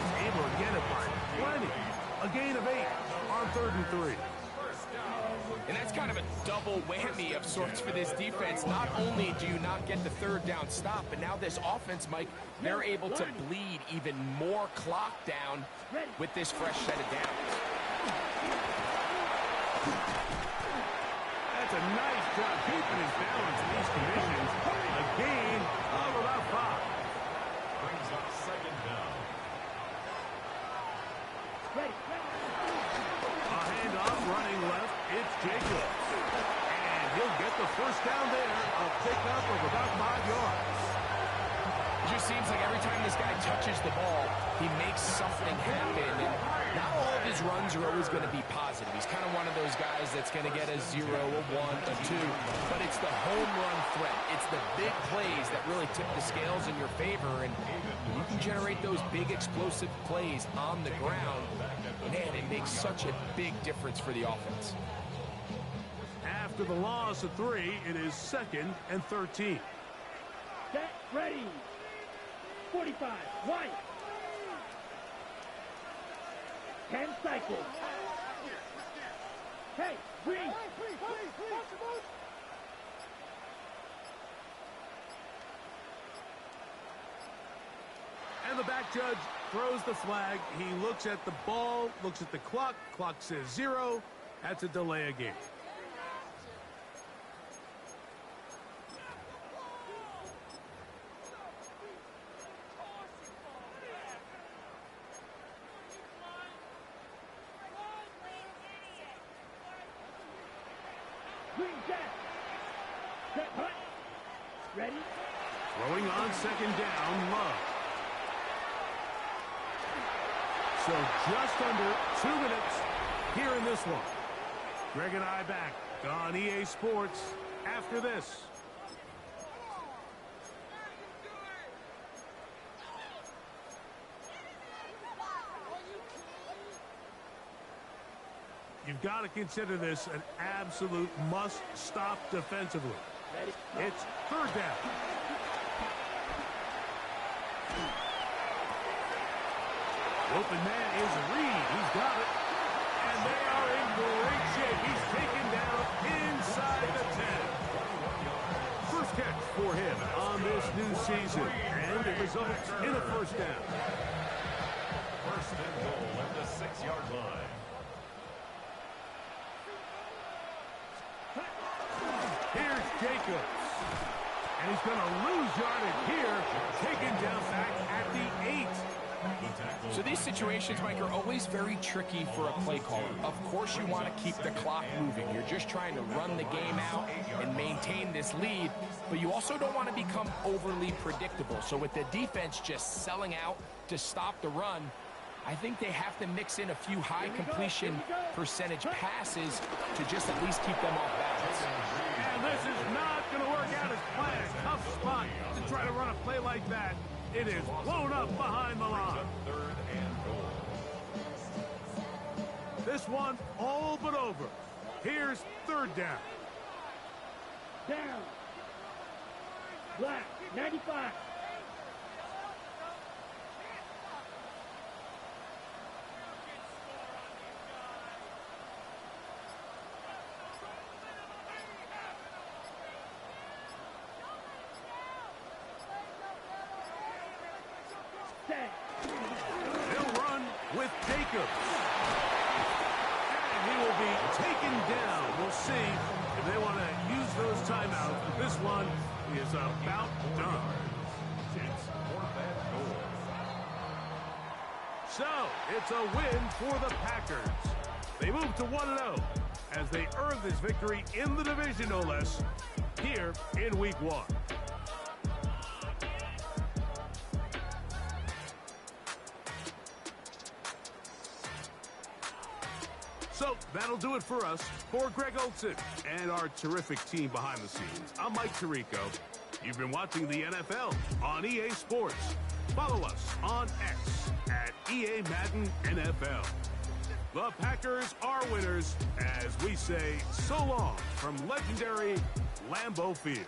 He's able to get it by plenty. A gain of 8 on 3rd and 3. And that's kind of a double whammy of sorts for this defense. Not only do you not get the third down stop, but now this offense, Mike, they're able to bleed even more clock down with this fresh set of downs. That's a nice job keeping his balance in these conditions. A gain of about 5. Brings up second down. A handoff running left. It's Jacobs. And he'll get the first down there. A pickup of about 5 yards. It just seems like every time this guy touches the ball, he makes something happen. And not all of his runs are always going to be positive. He's kind of one of those guys that's going to get a 0, a 1, a 2. But it's the home run threat. It's the big plays that really tip the scales in your favor. And you can generate those big explosive plays on the ground. Man, it makes such a big difference for the offense. After the loss of 3, it is 2nd and 13. Set, ready. 45, white. 10 cycles. Hey, green. And the back judge throws the flag. He looks at the ball, looks at the clock. Clock says 0. That's a delay of game. Green jet. Set, hut. Ready. Throwing on second down, Love. So just under 2 minutes here in this one. Greg and I back on EA Sports after this. You've got to consider this an absolute must-stop defensively. It's third down. Open man is Reed. He's got it. And they are in great shape. He's taken down inside the 10. First catch for him on this new season. And it results in a first down. First and goal at the 6-yard line. Here's Jacobs. And he's going to lose yardage here. Taken down back at the 8. So these situations, Mike, are always very tricky for a play caller. Of course you want to keep the clock moving. You're just trying to run the game out and maintain this lead, but you also don't want to become overly predictable. So with the defense just selling out to stop the run, I think they have to mix in a few high completion percentage passes to just at least keep them off balance. And this is not going to work It is blown up behind the line. Third and goal. This one all but over. Here's third down. Down. Black, 95. They'll run with Jacobs. And he will be taken down. We'll see if they want to use those timeouts. But this one is about done. It's fourth and goal. So, it's a win for the Packers. They move to 1-0 as they earn this victory in the division, no less, here in Week 1. So, that'll do it for us. For Greg Olson and our terrific team behind the scenes, I'm Mike Tirico. You've been watching the NFL on EA Sports. Follow us on X at EA Madden NFL. The Packers are winners as we say so long from legendary Lambeau Field.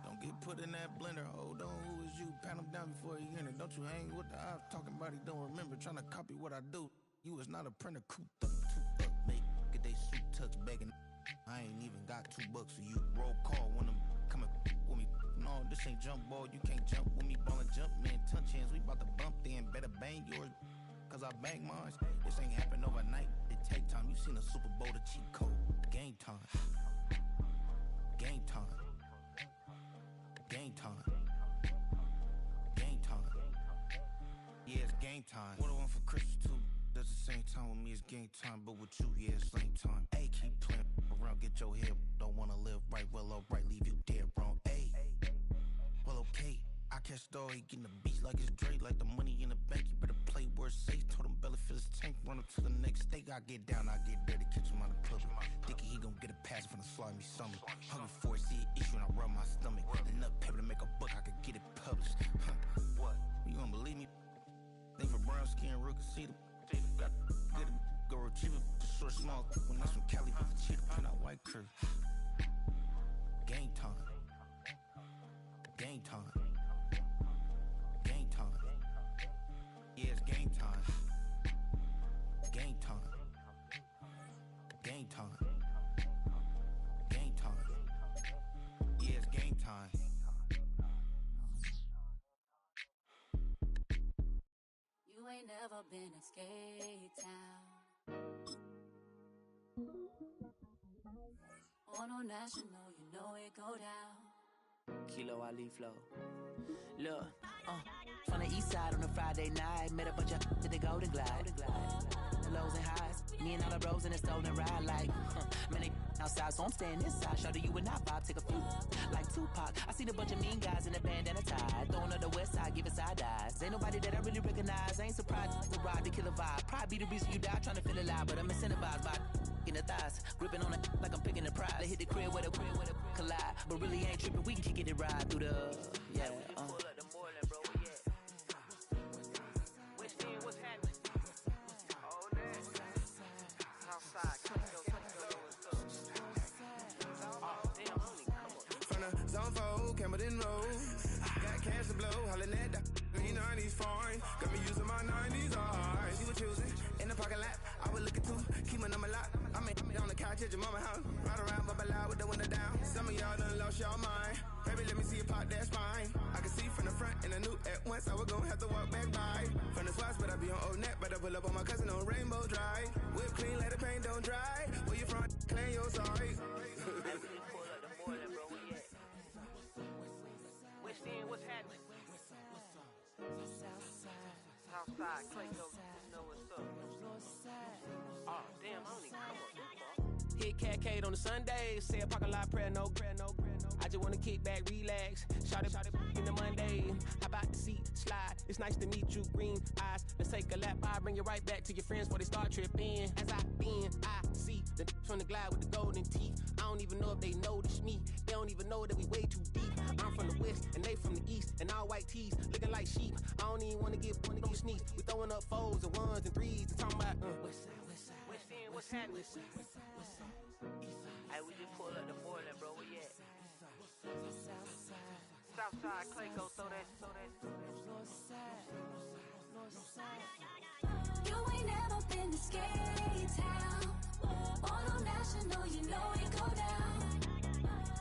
Don't get put in that blender. Hold on, who is you? Pat him down before he enter. Don't you hang with the ops talking about he don't remember. Trying to copy what I do. You is not a printer. Cooped up, toot up, make get they suit tucks begging. I ain't even got $2 for you. Roll call when I'm coming with me. No, this ain't jump ball. You can't jump with me. Ballin' jump, man. Touch hands. We bout to bump then. Better bang yours. Cause I bang mine. This ain't happen overnight. It take time. You seen a Super Bowl, the cheat code. Game time. Game time. Game time. Game time. Yeah, it's game time. What I want for Christmas too. Does the same time with me, it's game time. But with you, yeah, it's lame time. Hey, keep playing around, get your head. Don't wanna live right, well, alright, leave you dead wrong. Hey, well, okay. I catch the dog, he getting the beast like it's Drake, like the money in the bank. You better play worse safe. Told him belly fill his tank, run up to the next state. I get down, I get dirty, catch him on the club. Thinking he gon' get a pass from the slimy stomach. Hungry for it, see an issue and I rub my stomach. Enough paper to make a book, I could get it published. What? You gonna believe me? Think for brown skin, real conceited. Got good go retrieve it, short small. When that's from Cali, but the cheetah print out white curve. Game time. Game time. Game time. Yeah, it's game time. Game time. Game time. Game time. Yeah, it's game time. You ain't never been in Skate Town. On no national, you know it go down. Kilo Ali flow. Look, from the east side on a Friday night, met a bunch of to the Golden Glide. The lows and highs, me and all the bros in a stolen ride like, man, they outside, so I'm staying inside. Shout to you and I vibe, take a few, like Tupac. I seen a bunch of mean guys in a bandana tie, throwing up the west side, giving side eyes. Ain't nobody that I really recognize, I ain't surprised to ride the killer vibe. Probably be the reason you die, trying to feel alive, but I'm incentivized by in the thighs, gripping on it like I'm picking the prize. They hit the crib where the collide, but really ain't tripping. We can kick it ride through the yeah. Pull up the Moreland, bro. Yeah. Which team? What's happening? Oh, that's outside. Oh, damn, honey, come on. From the zone 4, Campbellton Road. Got cash to blow, hollering at that green 90s foreign. Got me using my 90s eyes. She was choosing in the parking lot. I was looking too, keep my number locked. I'm on the couch at your mama house. Ride around, bubble loud with the window down. Some of y'all done lost y'all mind. Baby, let me see you pop that spine. I can see from the front and I knew at once I was gonna have to walk back by. From the spots, but I be on Old Neck. But I pull up on my cousin on Rainbow Drive. Whip clean, let the paint don't dry. Where you from? Claim your side. Pull up the Moreland, bro. Where you at? Which team? What's happening? Southside, Clayco, you know what's up. Oh, damn, honey, come on. Hit Cat Cade on the Sunday, say a parking lot prayer, no. I just wanna kick back, relax, shout it in the Monday. How about the seat slide? It's nice to meet you, green eyes. Let's take a lap, I bring you right back to your friends before they start tripping. As I bend, I see the from the glide with the golden teeth. I don't even know if they notice me. They don't even know that we way too deep. I'm from the west and they from the east, and all white tees looking like sheep. I don't even wanna get one of them sneaks. We throwing up fours and ones and threes and talking about west side. What's happening? Hey, we just pull up the Moreland, bro. Where you at? Southside, Clayco, throw that. You ain't never been to Skate Town. On no national, you know it go down.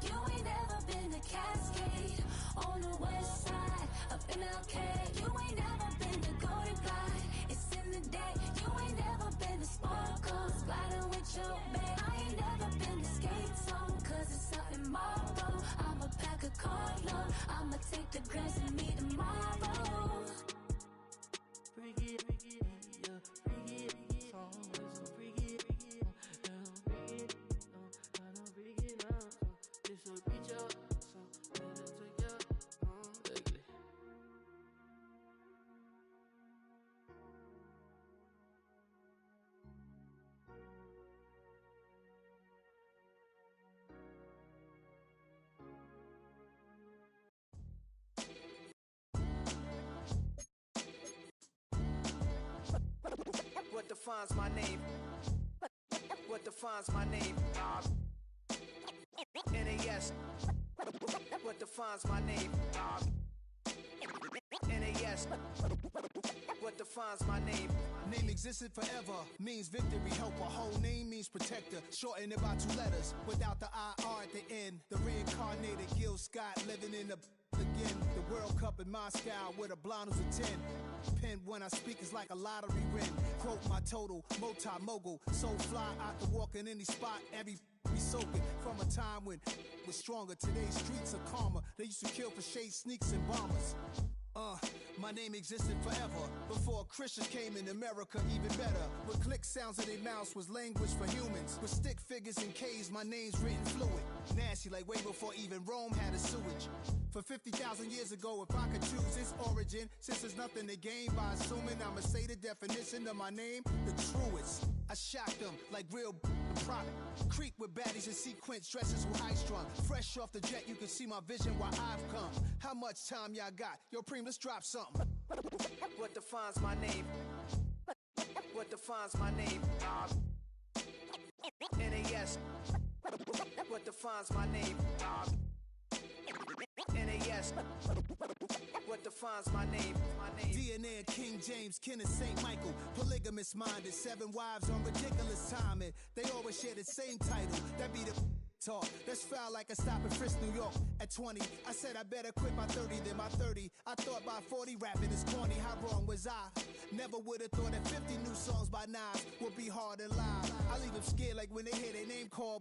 You ain't never been to Cascade. On the west side of MLK. You ain't never been to Golden Glide. It's in the day. You ain't never been to Sparkles, gliding with your babe. I ain't never been to Skate Zone, cause it's out in Marlboro. I'ma pack a carload. I'ma take the grass and meet tomorrow. Bring it, yeah, bring it, song, so bring it, bring it, I don't bring it up, this will reach up, so better take up, ugly. What defines my name? What defines my name? NAS. What defines my name? NAS. What defines my name? Name existed forever, means victory, helper. Whole name means protector, shortened it by 2 letters. Without the IR at the end, the reincarnated Gil Scott living in the again. The World Cup in Moscow with a blind who's a 10. Pen when I speak is like a lottery win. Quote my total, multi-mogul. So fly out to walk in any spot, every we soaking from a time when was stronger. Today's streets are calmer. They used to kill for shade sneaks and bombers. My name existed forever. Before Christians came in America, even better. With click sounds in their mouths was language for humans. With stick figures and K's, my name's written fluid. Nasty like way before even Rome had a sewage. For 50,000 years ago, if I could choose its origin, since there's nothing to gain by assuming, I'ma say the definition of my name, the truest. I shocked them like real prop. Creep with baddies in sequence, dresses with high strung. Fresh off the jet, you can see my vision where I've come. How much time y'all got? Yo, Preem, let's drop something. What defines my name? What defines my name? NAS. What defines my name? NAS. What defines my name? DNA of King James, kin of St. Michael. Polygamous minded, 7 wives on ridiculous timing. They always share the same title. That be the talk. That's foul like a stop in Frisk, New York. At 20, I said I better quit by 30 than my 30. I thought by 40 rapping is corny. How wrong was I? Never would have thought that 50 new songs by Nas would be hard and live. I leave them scared like when they hear their name called.